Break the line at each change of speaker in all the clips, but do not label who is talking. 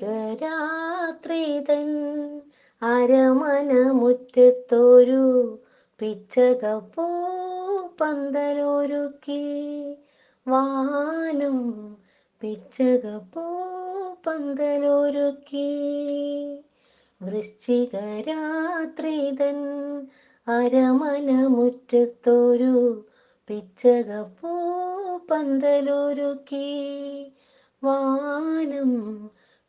വൃശ്ചികരാത്രി തൻ അരമനമുറ്റത്തൊരു പിച്ചകപ്പൂ പന്തലൊരുക്കി വാനം പിച്ചകപ്പൂ പന്തലൊരുക്കി വൃശ്ചികരാത്രി തൻ അരമനമുറ്റത്തൊരു പിച്ചകപ്പൂ പന്തലൊരുക്കി വാനം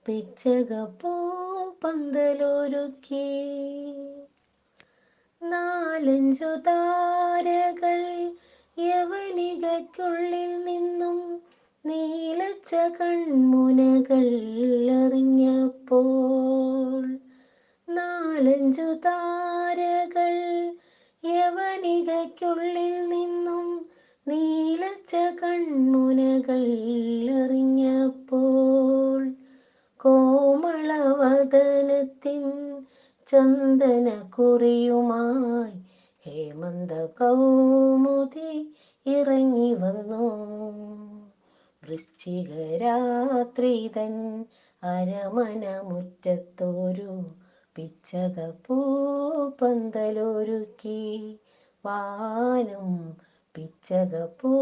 പിച്ചകപ്പൂ പന്തലൊരുക്കി നാലഞ്ചു താരകൾ യവനികയ്ക്കുള്ളിൽ നിന്നും നീലച്ച കൺമുനകൾ എറിഞ്ഞപ്പോൾ നാലഞ്ചു താരകൾ യവനികയ്ക്കുള്ളിൽ നിന്നും നീലച്ച കൺമുനകൾ എറിഞ്ഞപ്പോൾ കോമളവദനത്തിൻ ചന്ദനക്കുറിയുമായി ഹേമന്ത കൗമുദി ഇറങ്ങി വന്നു വൃശ്ചികരാത്രി തൻ അരമനമുറ്റത്തൊരു പിച്ചകപ്പൂ പന്തലൊരുക്കി വാനം പിച്ചകപ്പൂ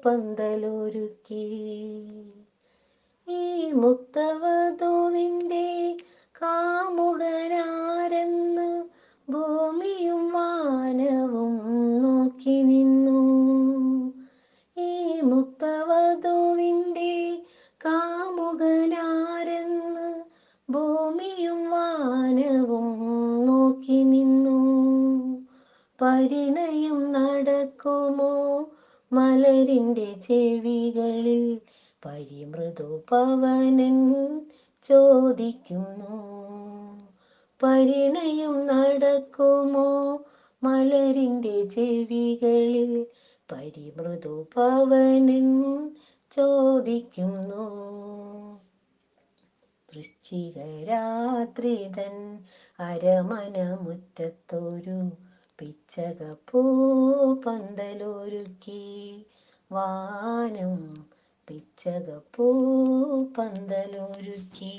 പന്തലൊരുക്കി ഈ മുക്തവധുവിൻ്റെ കാമുകനാരെന്ന് ഭൂമിയും വാനവും നോക്കി നിന്നു ഈ മുക്തവധുവിൻ്റെ കാമുകനാരെന്ന് ഭൂമിയും വാനവും നോക്കി നിന്നു പരിണയം നടക്കുമോ മലരിൻ്റെ ചെവികളിൽ പരിമൃദു പവനൻ ചോദിക്കുന്നു പരിണയം നടക്കുമോ മലരിൻ്റെ ചെവികളിൽ പരിമൃദു പവനൻ ചോദിക്കുന്നു വൃശ്ചികരാത്രി തൻ അരമനമുറ്റത്തൊരു പിച്ചകപ്പൂ പന്തലൊരുക്കി വാനം പിച്ചകപ്പൂ പന്തലൊരുക്കി